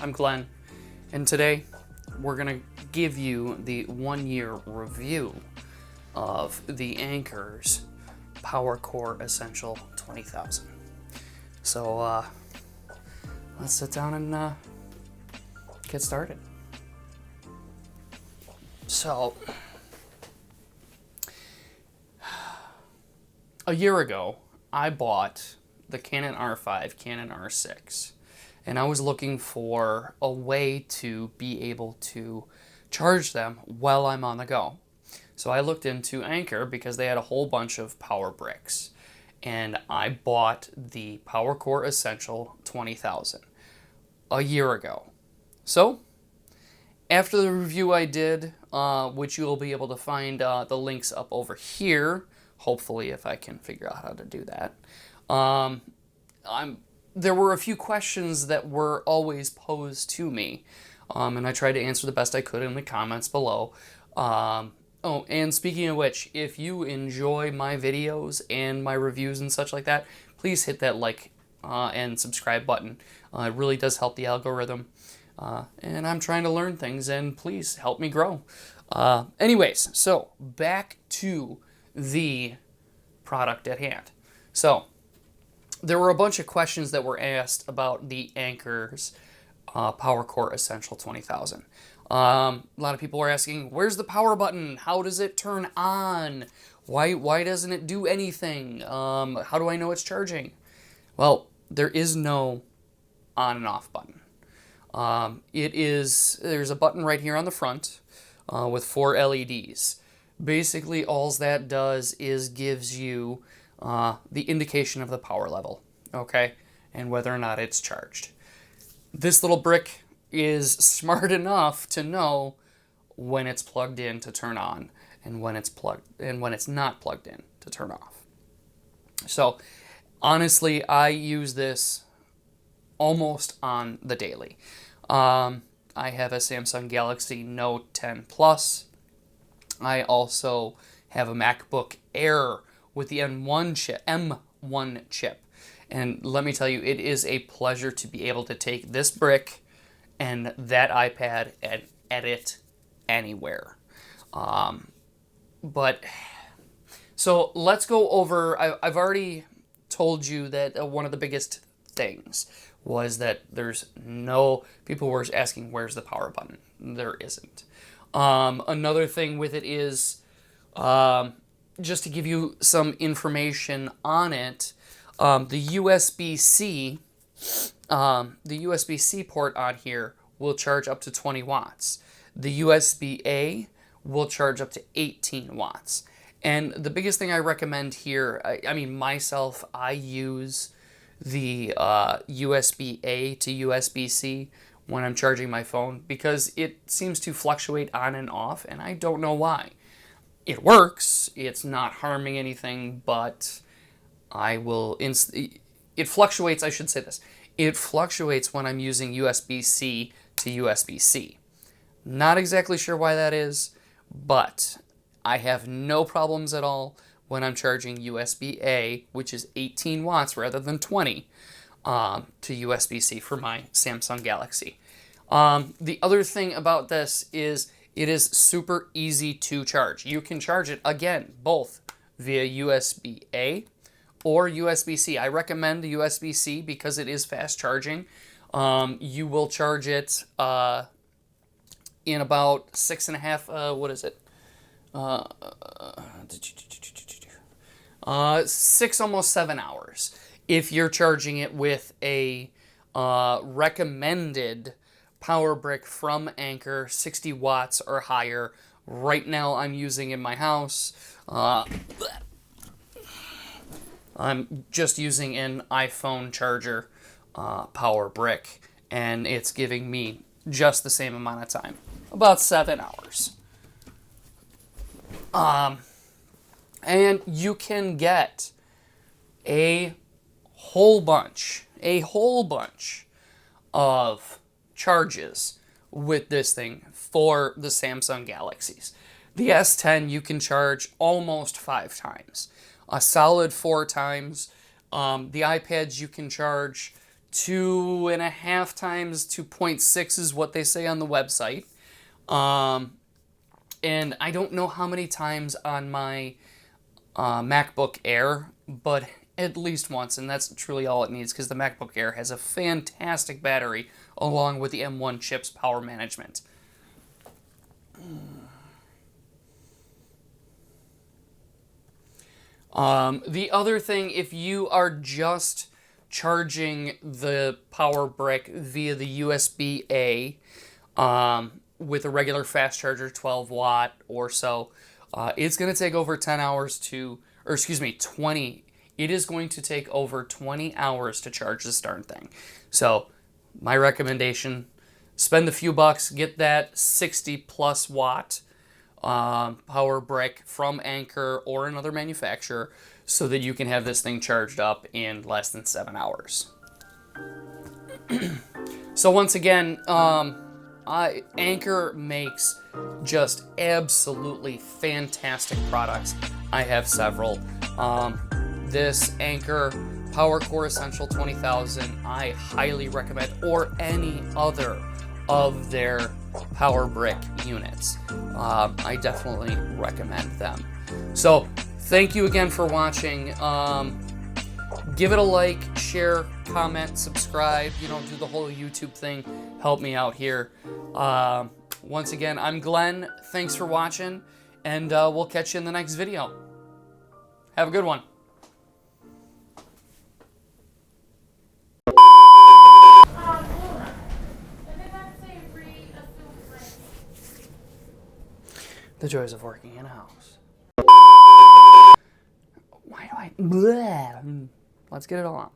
I'm Glenn, and today we're going to give you the 1-year review of the Anker's PowerCore Essential 20,000. So let's sit down and get started. So, a year ago, I bought the Canon R5, Canon R6, and I was looking for a way to be able to charge them while I'm on the go. So I looked into Anker because they had a whole bunch of power bricks, and I bought the PowerCore Essential 20,000 a year ago. So, after the review I did, which you'll be able to find the links up over here, hopefully if I can figure out how to do that, there were a few questions that were always posed to me, and I tried to answer the best I could in the comments below. Oh, and speaking of which, if you enjoy my videos and my reviews and such like that, please hit that like and subscribe button. It really does help the algorithm. And I'm trying to learn things, and please help me grow. Anyways, so back to the product at hand. So there were a bunch of questions that were asked about the Anker's PowerCore Essential 20,000. A lot of people were asking, where's the power button? How does it turn on? Why doesn't it do anything? How do I know it's charging? Well, there is no on and off button. There's a button right here on the front with 4 LEDs. Basically, all that does is gives you the indication of the power level, okay, and whether or not it's charged. This little brick is smart enough to know when it's plugged in to turn on and when it's not plugged in to turn off. So, honestly, I use this almost on the daily. I have a Samsung Galaxy Note 10 Plus. I also have a MacBook Air with the M1 chip. And let me tell you, it is a pleasure to be able to take this brick and that iPad and edit anywhere. So let's go over, I've already told you that one of the biggest things was that people were asking where's the power button. There isn't. Another thing with it is, just to give you some information on it, the USB-C port on here will charge up to 20 watts. The USB-A will charge up to 18 watts. And the biggest thing I recommend here, I use the USB-A to USB-C when I'm charging my phone because it seems to fluctuate on and off, and I don't know why. It works, it's not harming anything, but it fluctuates, I should say this. It fluctuates when I'm using USB-C to USB-C. Not exactly sure why that is, but I have no problems at all when I'm charging USB-A, which is 18 watts rather than 20, to USB-C for my Samsung Galaxy. The other thing about this is it is super easy to charge. You can charge it, again, both via USB-A or USB-C. I recommend the USB-C because it is fast charging. You will charge it in about 6, almost 7 hours. If you're charging it with a recommended power brick from Anker, 60 watts or higher. Right now I'm using in my house, I'm just using an iPhone charger power brick, and it's giving me just the same amount of time, about 7 hours. And you can get a whole bunch of charges with this thing for the Samsung Galaxies. The S10 you can charge almost 5 times, a solid 4 times. The iPads you can charge 2.5 times 2.6 is what they say on the website. And I don't know how many times on my MacBook Air, but at least once, and that's truly all it needs, because the MacBook Air has a fantastic battery along with the M1 chip's power management. The other thing, if you are just charging the power brick via the USB-A with a regular fast charger, 12 watt or so, it's going to take over 10 hours to, or excuse me, 20. It is going to take over 20 hours to charge this darn thing. So my recommendation, spend a few bucks, get that 60 plus watt power brick from Anker or another manufacturer so that you can have this thing charged up in less than 7 hours. So once again, Anker makes just absolutely fantastic products. I have several. This Anker PowerCore Essential 20,000 I highly recommend, or any other of their power brick units. I definitely recommend them. So thank you again for watching. Give it a like, share, comment, subscribe, do the whole YouTube thing. Help me out here. Once again, I'm Glenn. Thanks for watching, and we'll catch you in the next video. Have a good one. The joys of working in a house. Why do I... Bleh. Let's get it all on.